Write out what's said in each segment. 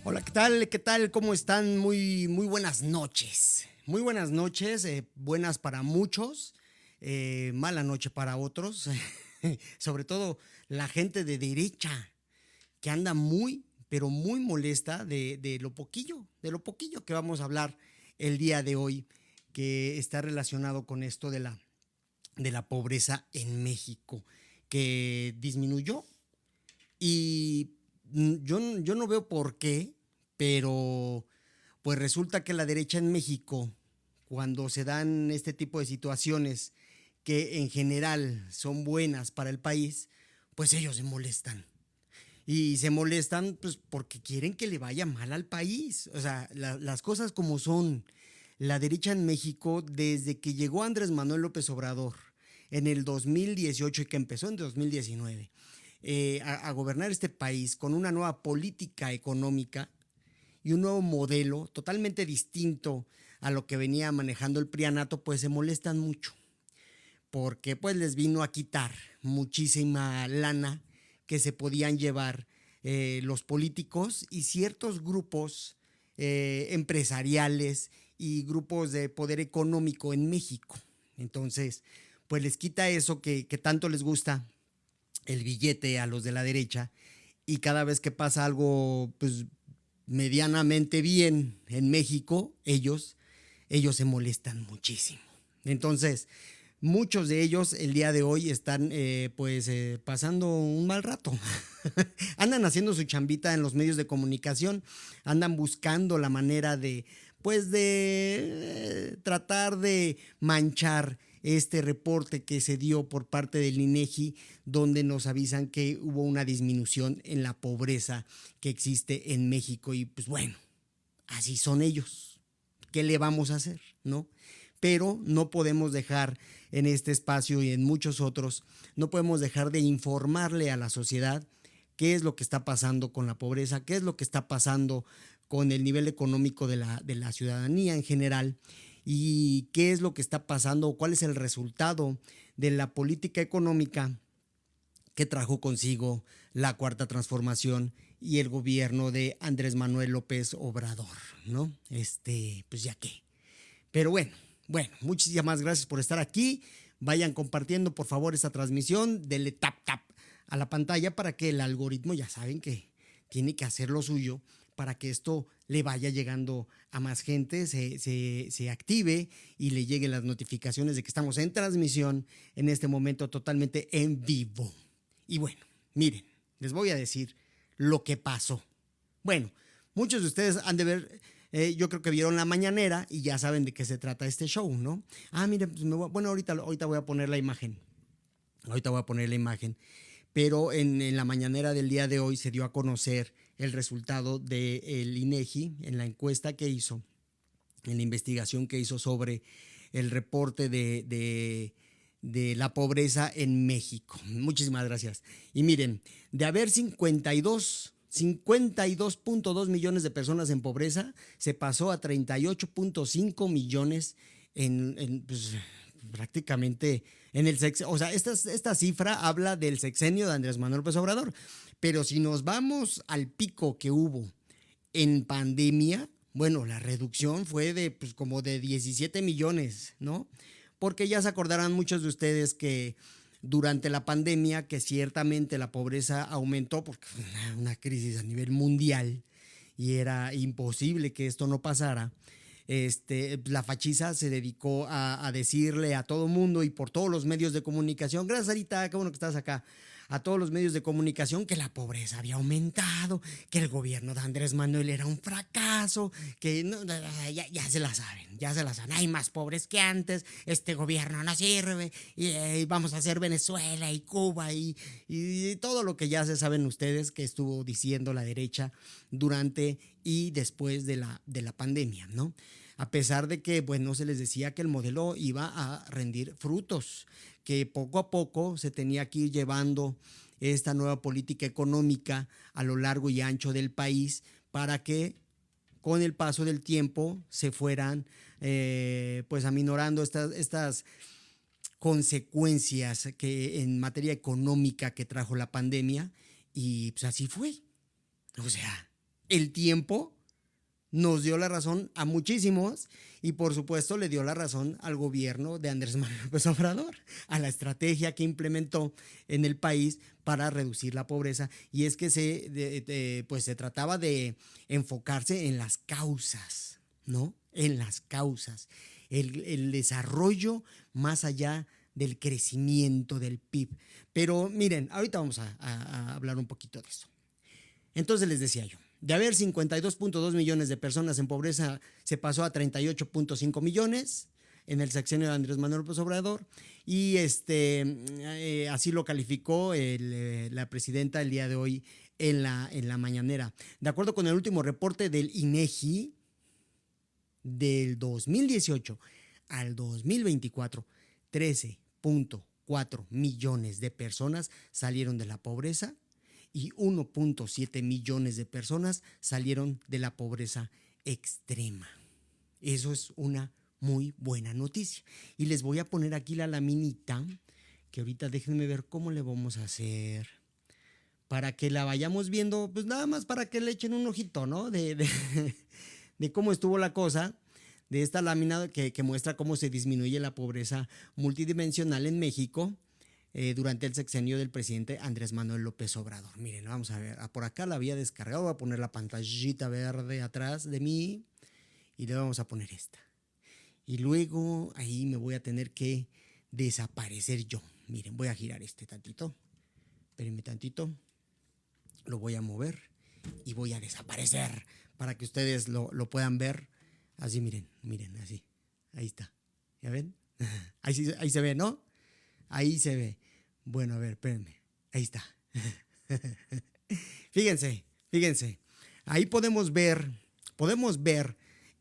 Hola, ¿qué tal? ¿Qué tal? ¿Cómo están? Muy buenas noches. Muy buenas noches, buenas para muchos, mala noche para otros, sobre todo la gente de derecha, que anda muy, pero muy molesta de lo poquillo que vamos a hablar el día de hoy, que está relacionado con esto de la pobreza en México, que disminuyó y yo no veo por qué, pero pues resulta que la derecha en México, cuando se dan este tipo de situaciones que en general son buenas para el país, pues ellos se molestan. Y se molestan pues porque quieren que le vaya mal al país. O sea, las cosas como son. La derecha en México, desde que llegó Andrés Manuel López Obrador en el 2018 y que empezó en 2019, a gobernar este país con una nueva política económica y un nuevo modelo totalmente distinto a lo que venía manejando el prianato, pues se molestan mucho porque pues les vino a quitar muchísima lana que se podían llevar los políticos y ciertos grupos empresariales y grupos de poder económico en México. Entonces, pues les quita eso que tanto les gusta, el billete a los de la derecha, y cada vez que pasa algo pues medianamente bien en México, ellos se molestan muchísimo. Entonces, muchos de ellos el día de hoy están pasando un mal rato. Andan haciendo su chambita en los medios de comunicación, andan buscando la manera de tratar de manchar este reporte que se dio por parte del INEGI, donde nos avisan que hubo una disminución en la pobreza que existe en México. Y pues bueno, así son ellos. ¿Qué le vamos a hacer? ¿No? Pero no podemos dejar en este espacio y en muchos otros, no podemos dejar de informarle a la sociedad qué es lo que está pasando con la pobreza, qué es lo que está pasando con el nivel económico de la ciudadanía en general, y qué es lo que está pasando o cuál es el resultado de la política económica que trajo consigo la Cuarta Transformación y el gobierno de Andrés Manuel López Obrador, ¿no? Pues ya qué. Pero bueno, muchísimas gracias por estar aquí. Vayan compartiendo por favor esta transmisión, denle tap a la pantalla para que el algoritmo, ya saben que tiene que hacer lo suyo para que esto le vaya llegando a más gente, se active y le lleguen las notificaciones de que estamos en transmisión en este momento totalmente en vivo. Y bueno, miren, les voy a decir lo que pasó. Bueno, muchos de ustedes han de ver, yo creo que vieron la mañanera y ya saben de qué se trata este show, ¿no? Ah, miren, pues bueno, ahorita voy a poner la imagen. Ahorita voy a poner la imagen. Pero en la mañanera del día de hoy se dio a conocer el resultado del INEGI en la encuesta que hizo, en la investigación que hizo sobre el reporte de la pobreza en México. Muchísimas gracias. Y miren, de haber 52.2 millones de personas en pobreza, se pasó a 38.5 millones pues, prácticamente en el sexenio. O sea, esta cifra habla del sexenio de Andrés Manuel López Obrador. Pero si nos vamos al pico que hubo en pandemia, bueno, la reducción fue de pues como de 17 millones, ¿no? Porque ya se acordarán muchos de ustedes que durante la pandemia, que ciertamente la pobreza aumentó porque fue una crisis a nivel mundial y era imposible que esto no pasara. La fachiza se dedicó a decirle a todo mundo y por todos los medios de comunicación, gracias Sarita, qué bueno que estás acá, a todos los medios de comunicación, que la pobreza había aumentado, que el gobierno de Andrés Manuel era un fracaso, que no, ya se la saben, hay más pobres que antes, este gobierno no sirve, y vamos a hacer Venezuela y Cuba y todo lo que ya se saben ustedes que estuvo diciendo la derecha durante y después de la pandemia, ¿no? A pesar de que, bueno, se les decía que el modelo iba a rendir frutos, que poco a poco se tenía que ir llevando esta nueva política económica a lo largo y ancho del país para que con el paso del tiempo se fueran pues aminorando estas consecuencias que en materia económica que trajo la pandemia, y pues así fue. O sea, el tiempo nos dio la razón a muchísimos y por supuesto le dio la razón al gobierno de Andrés Manuel López Obrador, a la estrategia que implementó en el país para reducir la pobreza. Y es que pues se trataba de enfocarse en las causas, ¿no? En las causas. El desarrollo más allá del crecimiento del PIB. Pero miren, ahorita vamos a hablar un poquito de eso. Entonces les decía yo, de haber 52.2 millones de personas en pobreza, se pasó a 38.5 millones en el sexenio de Andrés Manuel López Obrador y así lo calificó la presidenta el día de hoy en la mañanera. De acuerdo con el último reporte del INEGI del 2018 al 2024, 13.4 millones de personas salieron de la pobreza y 1.7 millones de personas salieron de la pobreza extrema. Eso es una muy buena noticia. Y les voy a poner aquí la laminita, que ahorita déjenme ver cómo le vamos a hacer para que la vayamos viendo, pues nada más para que le echen un ojito, ¿no? De cómo estuvo la cosa, de esta lámina que muestra cómo se disminuye la pobreza multidimensional en México durante el sexenio del presidente Andrés Manuel López Obrador. Miren, vamos a ver, por acá la había descargado, voy a poner la pantallita verde atrás de mí y le vamos a poner esta. Y luego ahí me voy a tener que desaparecer yo. Miren, voy a girar tantito, espérenme tantito, lo voy a mover y voy a desaparecer para que ustedes lo puedan ver. Así, miren, así, ahí está, ¿ya ven? Ahí se ve, ¿no? Ahí se ve. Bueno, a ver, espérenme. Ahí está. Fíjense. Ahí podemos ver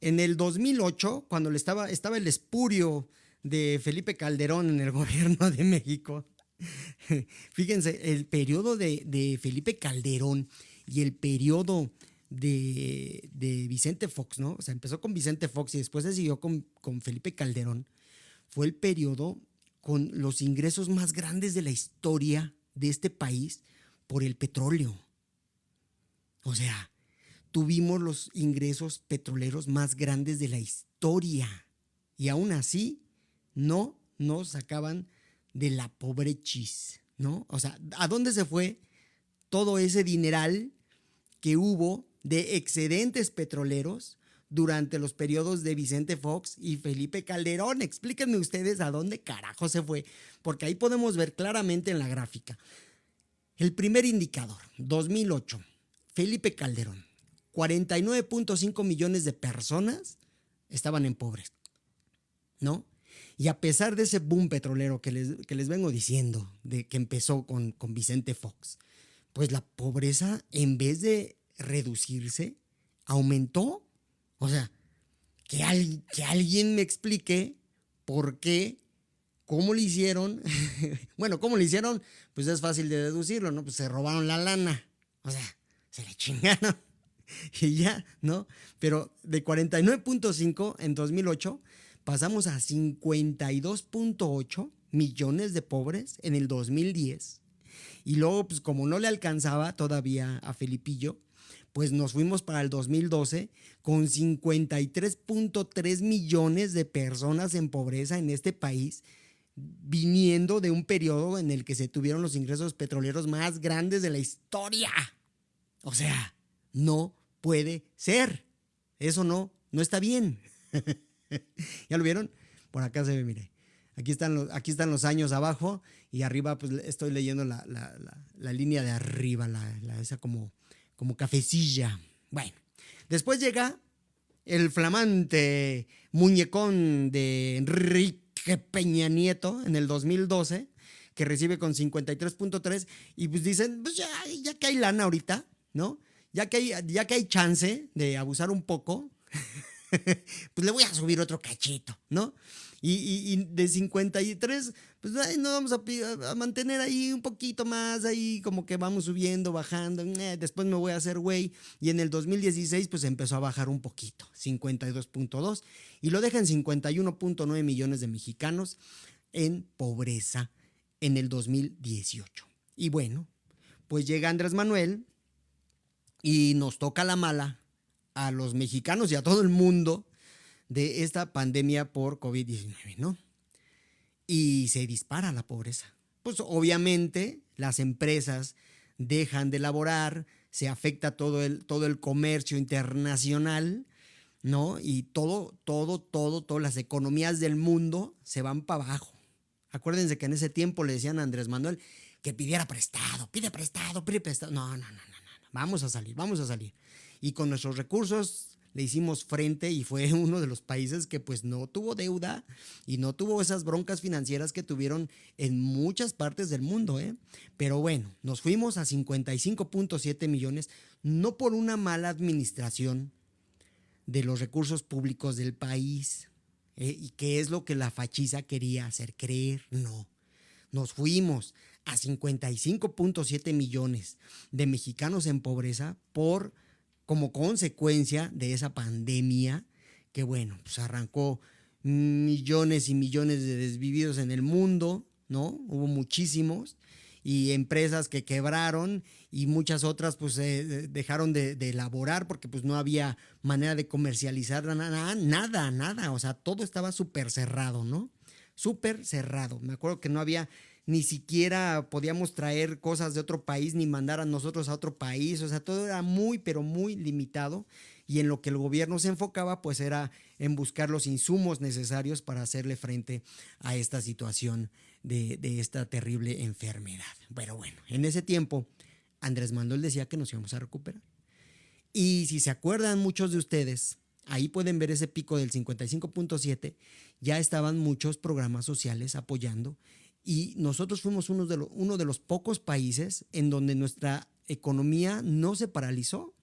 en el 2008, cuando estaba el espurio de Felipe Calderón en el gobierno de México. Fíjense, el periodo de Felipe Calderón y el periodo de Vicente Fox, ¿no? O sea, empezó con Vicente Fox y después se siguió con Felipe Calderón. Fue el periodo con los ingresos más grandes de la historia de este país por el petróleo. O sea, tuvimos los ingresos petroleros más grandes de la historia y aún así no nos sacaban de la pobrechis, ¿no? O sea, ¿a dónde se fue todo ese dineral que hubo de excedentes petroleros durante los periodos de Vicente Fox y Felipe Calderón? Explíquenme ustedes a dónde carajo se fue, porque ahí podemos ver claramente en la gráfica. El primer indicador, 2008, Felipe Calderón, 49.5 millones de personas estaban en pobreza, ¿no? Y a pesar de ese boom petrolero que les vengo diciendo, de que empezó con Vicente Fox, pues la pobreza, en vez de reducirse, aumentó. O sea, que alguien me explique por qué, cómo le hicieron. Bueno, ¿cómo le hicieron? Pues es fácil de deducirlo, ¿no? Pues se robaron la lana. O sea, se le chingaron. Y ya, ¿no? Pero de 49.5 en 2008 pasamos a 52.8 millones de pobres en el 2010. Y luego, pues como no le alcanzaba todavía a Felipillo, pues nos fuimos para el 2012 con 53.3 millones de personas en pobreza en este país, viniendo de un periodo en el que se tuvieron los ingresos petroleros más grandes de la historia. O sea, no puede ser. Eso no está bien. ¿Ya lo vieron? Por acá se ve, mire. Aquí están los años abajo y arriba pues estoy leyendo la línea de arriba, esa como cafecilla. Bueno, después llega el flamante muñecón de Enrique Peña Nieto en el 2012, que recibe con 53.3 y pues dicen, pues ya que hay lana ahorita, ¿no? Ya que hay chance de abusar un poco, pues le voy a subir otro cachito, ¿no? Y de 53, pues no vamos a mantener ahí un poquito más, ahí como que vamos subiendo, bajando, después me voy a hacer güey. Y en el 2016 pues empezó a bajar un poquito, 52.2, y lo deja en 51.9 millones de mexicanos en pobreza en el 2018. Y bueno, pues llega Andrés Manuel Y nos toca la mala a los mexicanos y a todo el mundo de esta pandemia por COVID-19, ¿no? Y se dispara la pobreza. Pues obviamente las empresas dejan de elaborar, se afecta todo el comercio internacional, ¿no? Y todas las economías del mundo se van para abajo. Acuérdense que en ese tiempo le decían a Andrés Manuel que pidiera prestado, pide prestado, pide prestado. No, no, no, no, no. Vamos a salir, vamos a salir. Y con nuestros recursos le hicimos frente y fue uno de los países que pues no tuvo deuda y no tuvo esas broncas financieras que tuvieron en muchas partes del mundo, ¿eh? Pero bueno, nos fuimos a 55.7 millones, no por una mala administración de los recursos públicos del país, y qué es lo que la fachiza quería hacer creer. No, nos fuimos a 55.7 millones de mexicanos en pobreza como consecuencia de esa pandemia que, bueno, pues arrancó millones y millones de desvividos en el mundo, ¿no? Hubo muchísimos, y empresas que quebraron y muchas otras pues dejaron de elaborar porque pues no había manera de comercializar nada, o sea, todo estaba súper cerrado, ¿no? Súper cerrado. Me acuerdo que no había, ni siquiera podíamos traer cosas de otro país ni mandar a nosotros a otro país, o sea, todo era muy, pero muy limitado, y en lo que el gobierno se enfocaba pues era en buscar los insumos necesarios para hacerle frente a esta situación de esta terrible enfermedad. Pero bueno, en ese tiempo Andrés Manuel decía que nos íbamos a recuperar. Y si se acuerdan muchos de ustedes, ahí pueden ver ese pico del 55.7, ya estaban muchos programas sociales apoyando, y nosotros fuimos uno de los pocos países en donde nuestra economía no se paralizó.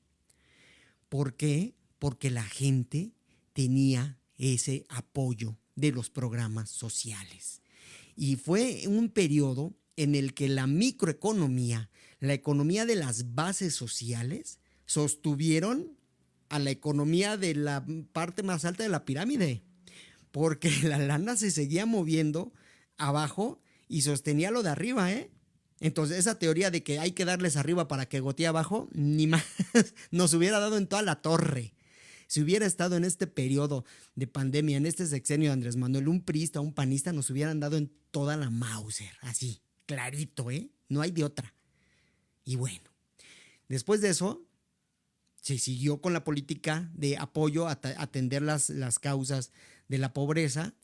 ¿Por qué? Porque la gente tenía ese apoyo de los programas sociales. Y fue un periodo en el que la microeconomía, la economía de las bases sociales, sostuvieron a la economía de la parte más alta de la pirámide, porque la lana se seguía moviendo abajo y sostenía lo de arriba, ¿eh? Entonces esa teoría de que hay que darles arriba para que gotee abajo, ni más, nos hubiera dado en toda la torre. Si hubiera estado en este periodo de pandemia, en este sexenio de Andrés Manuel, un priista, un panista, nos hubieran dado en toda la Mauser, así, clarito, ¿eh? No hay de otra. Y bueno, después de eso, se siguió con la política de apoyo a atender las causas de la pobreza,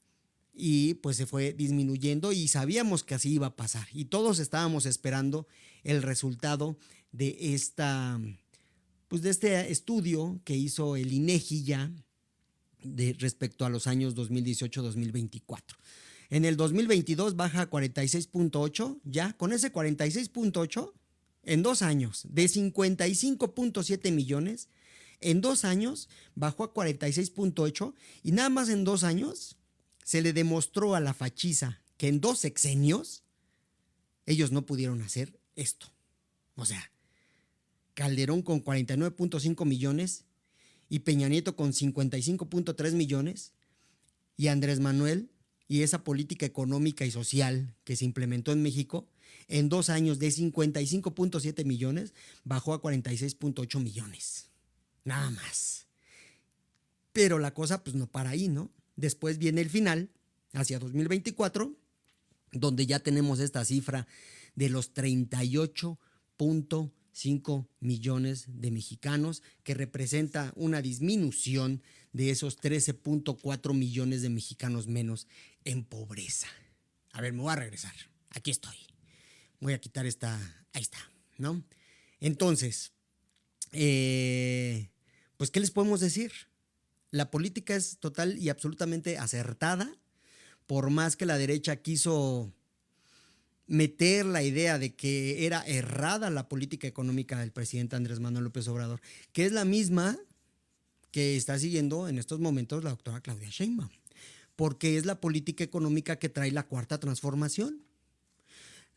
y pues se fue disminuyendo y sabíamos que así iba a pasar. Y todos estábamos esperando el resultado de de este estudio que hizo el INEGI ya respecto a los años 2018-2024. En el 2022 baja a 46.8, ya con ese 46.8, en 2 años, de 55.7 millones, en 2 años bajó a 46.8, y nada más en 2 años se le demostró a la fachiza que en 2 sexenios ellos no pudieron hacer esto. O sea, Calderón con 49.5 millones y Peña Nieto con 55.3 millones, y Andrés Manuel y esa política económica y social que se implementó en México, en 2 años de 55.7 millones bajó a 46.8 millones. Nada más. Pero la cosa pues no para ahí, ¿no? Después viene el final, hacia 2024, donde ya tenemos esta cifra de los 38.5 millones de mexicanos, que representa una disminución de esos 13.4 millones de mexicanos menos en pobreza. A ver, me voy a regresar. Aquí estoy. Voy a quitar esta. Ahí está, ¿no? Entonces, pues, ¿qué les podemos decir? La política es total y absolutamente acertada, por más que la derecha quiso meter la idea de que era errada la política económica del presidente Andrés Manuel López Obrador, que es la misma que está siguiendo en estos momentos la doctora Claudia Sheinbaum, porque es la política económica que trae la cuarta transformación.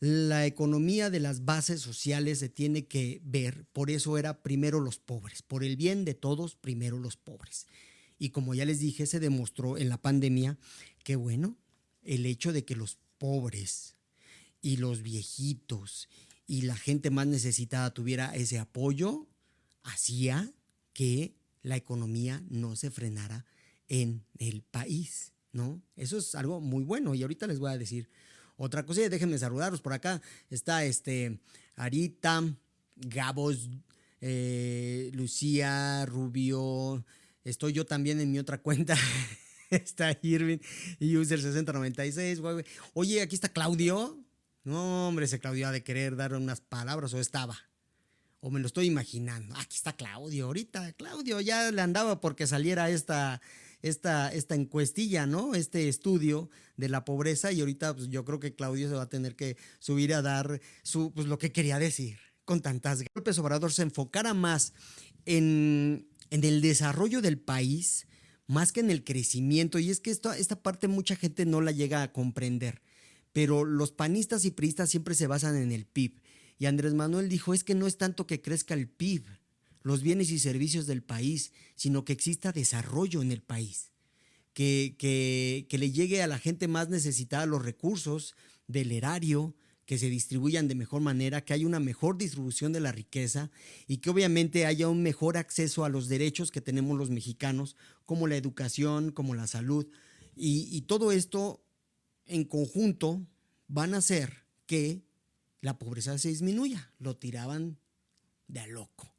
La economía de las bases sociales se tiene que ver, por eso era primero los pobres, por el bien de todos, primero los pobres. Y como ya les dije, se demostró en la pandemia que, bueno, el hecho de que los pobres y los viejitos y la gente más necesitada tuviera ese apoyo, hacía que la economía no se frenara en el país, ¿no? Eso es algo muy bueno y ahorita les voy a decir otra cosa. Déjenme saludarlos. Por acá está Arita, Gabos, Lucía, Rubio. Estoy yo también en mi otra cuenta. Está Irving, User 6096. Oye, aquí está Claudio. No, hombre, ese Claudio ha de querer dar unas palabras o estaba. O me lo estoy imaginando. Aquí está Claudio. Ahorita Claudio ya le andaba porque saliera esta encuestilla, ¿no? Este estudio de la pobreza y ahorita pues, yo creo que Claudio se va a tener que subir a dar pues, lo que quería decir con tantas ganas. López Obrador se enfocara más en el desarrollo del país más que en el crecimiento, y es que esta parte mucha gente no la llega a comprender, pero los panistas y priistas siempre se basan en el PIB, y Andrés Manuel dijo, es que no es tanto que crezca el PIB, los bienes y servicios del país, sino que exista desarrollo en el país, que le llegue a la gente más necesitada los recursos del erario, que se distribuyan de mejor manera, que haya una mejor distribución de la riqueza y que obviamente haya un mejor acceso a los derechos que tenemos los mexicanos, como la educación, como la salud. Y todo esto en conjunto van a hacer que la pobreza se disminuya. Lo tiraban de a loco.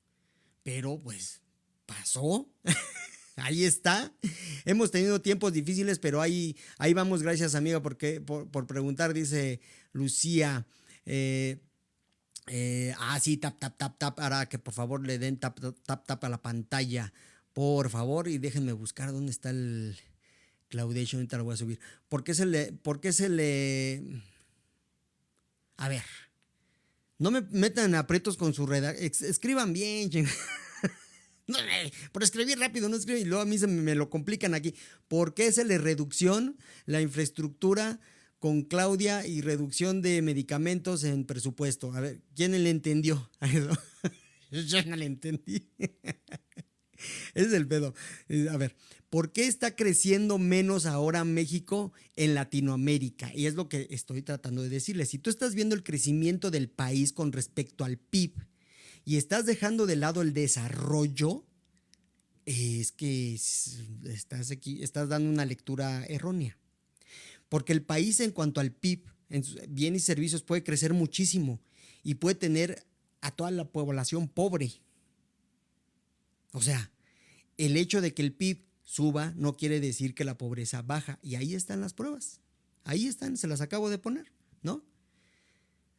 Pero pues pasó. Ahí está. Hemos tenido tiempos difíciles, pero ahí vamos. Gracias, amiga, por preguntar, dice Lucía. Sí, tap. Para que por favor le den tap a la pantalla. Por favor, y déjenme buscar dónde está el Claudation. Ahorita lo voy a subir. ¿Por qué se le... A ver. No me metan en aprietos con su redacción. Escriban bien, no, por escribir rápido, no escribir, y luego a mí me lo complican aquí. ¿Por qué se le reducción la infraestructura con Claudia y reducción de medicamentos en presupuesto? A ver, ¿quién le entendió a eso? Yo no le entendí. Ese es el pedo. A ver, ¿por qué está creciendo menos ahora México en Latinoamérica? Y es lo que estoy tratando de decirles. Si tú estás viendo el crecimiento del país con respecto al PIB y estás dejando de lado el desarrollo, es que estás dando una lectura errónea. Porque el país en cuanto al PIB, en sus bienes y servicios, puede crecer muchísimo y puede tener a toda la población pobre. O sea, el hecho de que el PIB suba no quiere decir que la pobreza baja. Y ahí están las pruebas. Ahí están, se las acabo de poner, ¿no?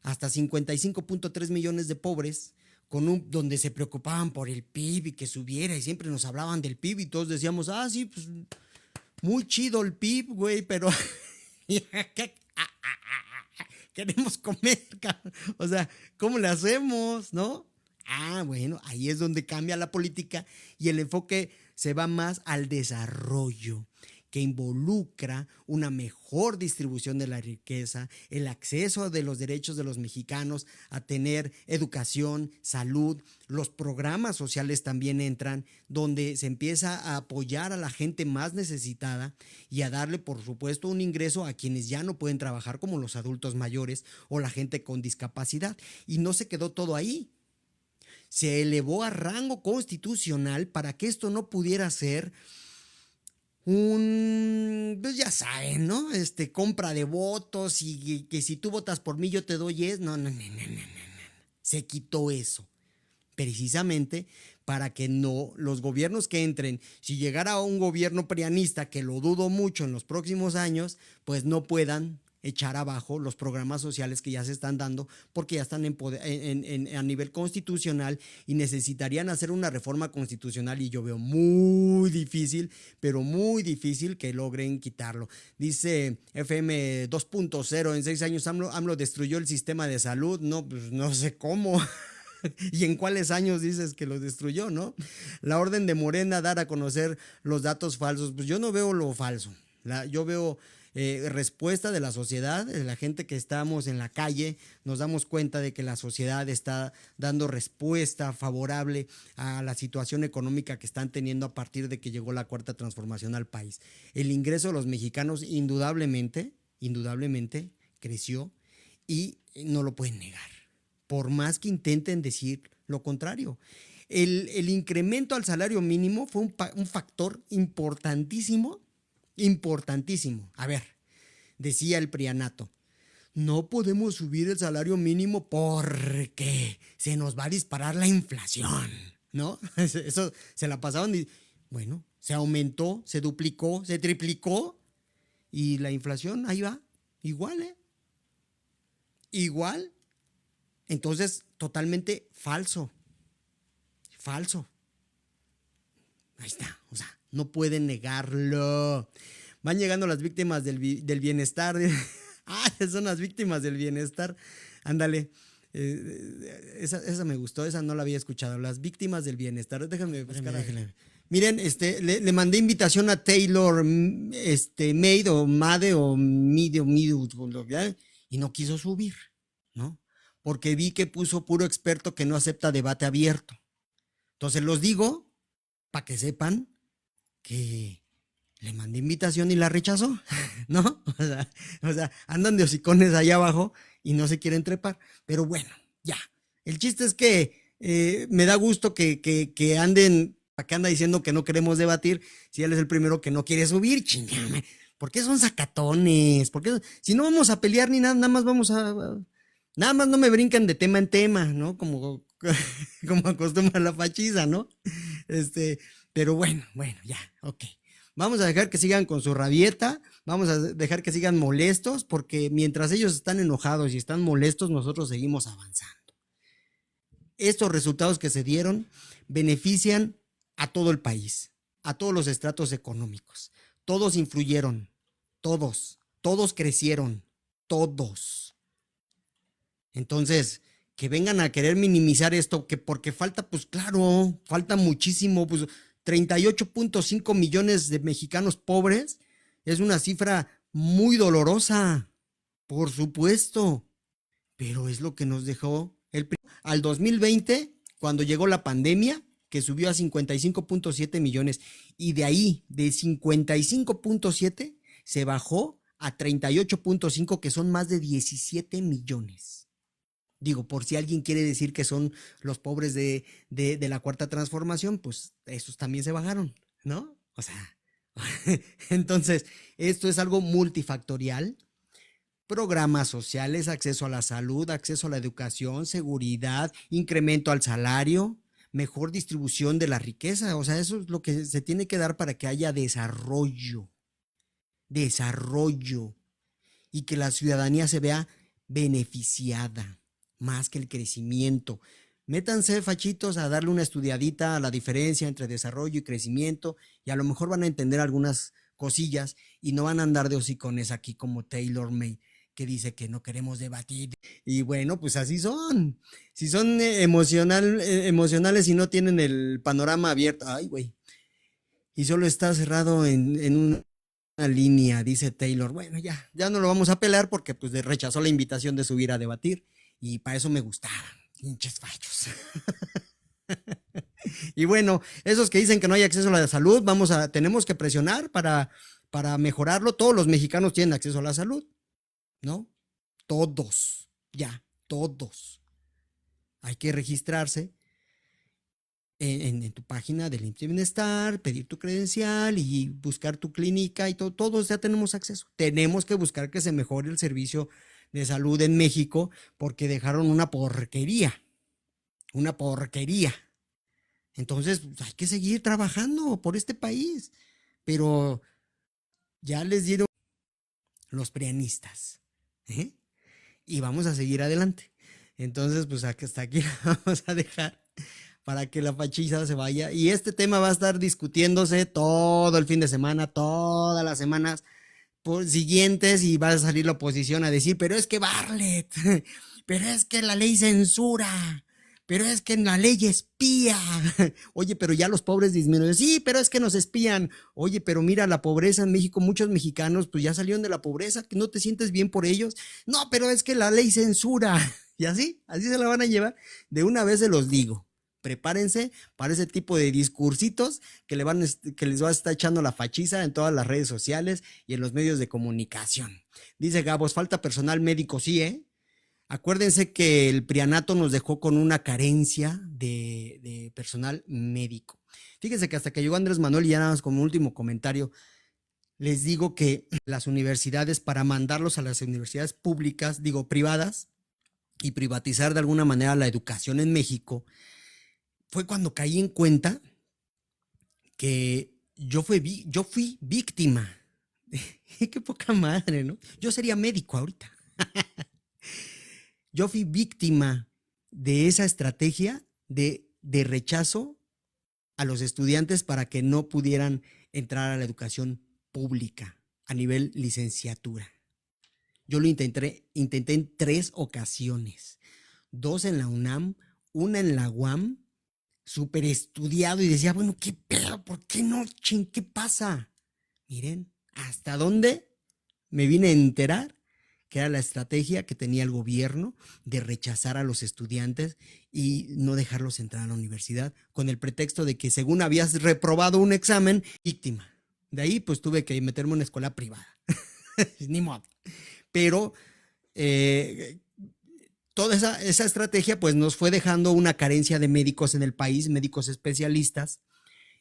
Hasta 55.3 millones de pobres, donde se preocupaban por el PIB y que subiera y siempre nos hablaban del PIB y todos decíamos, sí, pues muy chido el PIB, güey, pero queremos comer, o sea, ¿cómo le hacemos, no? Bueno, ahí es donde cambia la política y el enfoque se va más al desarrollo, que involucra una mejor distribución de la riqueza, el acceso de los derechos de los mexicanos a tener educación, salud. Los programas sociales también entran, donde se empieza a apoyar a la gente más necesitada y a darle, por supuesto, un ingreso a quienes ya no pueden trabajar, como los adultos mayores o la gente con discapacidad. Y no se quedó todo ahí. Se elevó a rango constitucional para que esto no pudiera ser pues ya saben, ¿no? Compra de votos y que si tú votas por mí yo te doy no. Se quitó eso. Precisamente para que no los gobiernos que entren, si llegara un gobierno prianista, que lo dudo mucho en los próximos años, pues no puedan echar abajo los programas sociales que ya se están dando porque ya están a nivel constitucional y necesitarían hacer una reforma constitucional y yo veo muy difícil, pero muy difícil que logren quitarlo. Dice FM 2.0, en 6 años AMLO destruyó el sistema de salud. No, pues no sé cómo. ¿Y en cuáles años dices que lo destruyó, no? La orden de Morena dar a conocer los datos falsos. Pues yo no veo lo falso. Yo veo respuesta de la sociedad, de la gente que estamos en la calle. Nos damos cuenta de que la sociedad está dando respuesta favorable a la situación económica que están teniendo a partir de que llegó la cuarta transformación al país. El ingreso de los mexicanos indudablemente creció y no lo pueden negar, por más que intenten decir lo contrario. El incremento al salario mínimo fue un factor importantísimo, importantísimo. A ver, decía el prianato, no podemos subir el salario mínimo porque se nos va a disparar la inflación, ¿no? Eso se la pasaban y, bueno, se aumentó, se duplicó, se triplicó y la inflación ahí va, igual, ¿eh? Igual. Entonces, totalmente falso. Falso. Ahí está. O sea, no pueden negarlo. Van llegando las víctimas del bienestar. Son las víctimas del bienestar. Ándale. Esa me gustó, esa no la había escuchado. Las víctimas del bienestar. Déjame buscar. Miren, le mandé invitación a Taylor Made o Made o Mide y no quiso subir, ¿no? Porque vi que puso puro experto que no acepta debate abierto. Entonces los digo para que sepan que le mandé invitación y la rechazó, ¿no? O sea, andan de hocicones allá abajo y no se quieren trepar. Pero bueno, ya. El chiste es que me da gusto que anden. ¿Para qué anda diciendo que no queremos debatir si él es el primero que no quiere subir? Chingame. ¿Por qué son sacatones? ¿Por qué? Si no vamos a pelear ni nada, nada más vamos a... Nada más no me brincan de tema en tema, ¿no? Como acostumbra la fachiza, ¿no? Pero bueno, ya, ok. Vamos a dejar que sigan con su rabieta, vamos a dejar que sigan molestos, porque mientras ellos están enojados y están molestos, nosotros seguimos avanzando. Estos resultados que se dieron benefician a todo el país, a todos los estratos económicos. Todos influyeron, todos crecieron, todos. Entonces, que vengan a querer minimizar esto, que porque falta, pues claro, falta muchísimo, pues 38.5 millones de mexicanos pobres, es una cifra muy dolorosa, por supuesto, pero es lo que nos dejó al 2020, cuando llegó la pandemia, que subió a 55.7 millones, y de ahí, de 55.7, se bajó a 38.5, que son más de 17 millones. Digo, por si alguien quiere decir que son los pobres de la cuarta transformación, pues esos también se bajaron, ¿no? O sea, entonces, esto es algo multifactorial. Programas sociales, acceso a la salud, acceso a la educación, seguridad, incremento al salario, mejor distribución de la riqueza. O sea, eso es lo que se tiene que dar para que haya desarrollo. Desarrollo. Y que la ciudadanía se vea beneficiada, más que el crecimiento. Métanse, fachitos, a darle una estudiadita a la diferencia entre desarrollo y crecimiento, y a lo mejor van a entender algunas cosillas y no van a andar de hocicones aquí como Taylor May, que dice que no queremos debatir. Y bueno, pues así son. Si son emocionales y no tienen el panorama abierto, ay, güey. Y solo está cerrado en una línea, dice Taylor. Bueno, ya no lo vamos a pelear porque pues rechazó la invitación de subir a debatir. Y para eso me gustaban, pinches fachos. Y bueno, esos que dicen que no hay acceso a la salud, tenemos que presionar para mejorarlo. Todos los mexicanos tienen acceso a la salud, ¿no? Todos, todos. Hay que registrarse en tu página del IMSS Bienestar, pedir tu credencial y buscar tu clínica y todo. Todos ya tenemos acceso. Tenemos que buscar que se mejore el servicio de salud en México porque dejaron una porquería. Entonces, pues, hay que seguir trabajando por este país. Pero ya les dieron los prianistas, ¿eh? Y vamos a seguir adelante. Entonces, pues hasta aquí vamos a dejar para que la fachiza se vaya. Y este tema va a estar discutiéndose todo el fin de semana, todas las semanas siguientes, y va a salir la oposición a decir, pero es que Bartlett, pero es que la ley censura, pero es que la ley espía. Oye, pero ya los pobres disminuyen. Sí, pero es que nos espían. Oye, pero mira la pobreza en México, muchos mexicanos pues ya salieron de la pobreza, que no te sientes bien por ellos. No, pero es que la ley censura. Y así se la van a llevar. De una vez se los digo. Prepárense para ese tipo de discursitos que les va a estar echando la fachiza en todas las redes sociales y en los medios de comunicación. Dice Gabos, falta personal médico, sí, Acuérdense que el prianato nos dejó con una carencia de personal médico. Fíjense que hasta que llegó Andrés Manuel, y ya nada más como último comentario, les digo que las universidades, para mandarlos a las universidades públicas, digo privadas, y privatizar de alguna manera la educación en México, fue cuando caí en cuenta que yo fui víctima. Qué poca madre, ¿no? Yo sería médico ahorita. Yo fui víctima de esa estrategia de rechazo a los estudiantes para que no pudieran entrar a la educación pública a nivel licenciatura. Yo lo intenté en 3 ocasiones, 2 en la UNAM, una en la UAM, súper estudiado, y decía, bueno, ¿qué pedo? ¿Por qué no? Chin, ¿qué pasa? Miren, ¿hasta dónde me vine a enterar? Que era la estrategia que tenía el gobierno de rechazar a los estudiantes y no dejarlos entrar a la universidad con el pretexto de que según habías reprobado un examen, víctima. De ahí pues tuve que meterme en una escuela privada. Ni modo. Pero toda esa estrategia pues nos fue dejando una carencia de médicos en el país, médicos especialistas.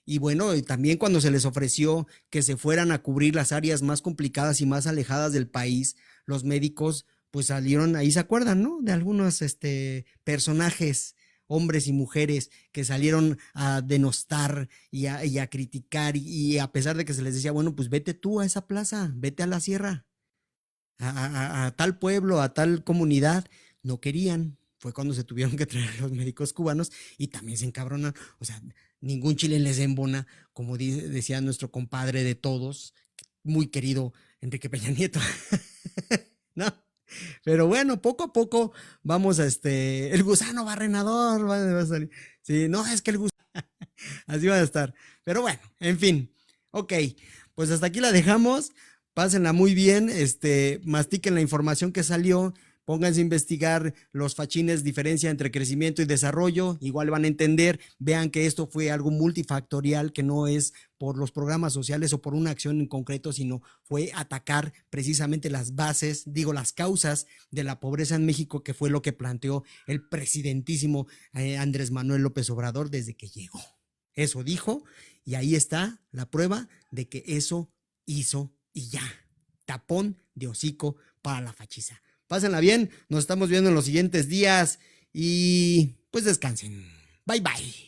Y bueno, y también cuando se les ofreció que se fueran a cubrir las áreas más complicadas y más alejadas del país, los médicos pues salieron, ahí se acuerdan, ¿no? De algunos personajes, hombres y mujeres, que salieron a denostar y a criticar, y a pesar de que se les decía, bueno, pues vete tú a esa plaza, vete a la sierra, a tal pueblo, a tal comunidad, no querían. Fue cuando se tuvieron que traer los médicos cubanos y también se encabronan. O sea, ningún chile les embona, como decía nuestro compadre de todos, muy querido Enrique Peña Nieto. ¿No? Pero bueno, poco a poco vamos a el gusano barrenador va a salir. Sí, no, es que el gusano, así va a estar. Pero bueno, en fin, ok, pues hasta aquí la dejamos. Pásenla muy bien, mastiquen la información que salió, pónganse a investigar los fachines, diferencia entre crecimiento y desarrollo, igual van a entender, vean que esto fue algo multifactorial, que no es por los programas sociales o por una acción en concreto, sino fue atacar precisamente las bases, digo, las causas de la pobreza en México, que fue lo que planteó el presidentísimo Andrés Manuel López Obrador desde que llegó. Eso dijo, y ahí está la prueba de que eso hizo. Y ya, tapón de hocico para la fachiza. Pásenla bien, nos estamos viendo en los siguientes días y pues descansen. Bye bye.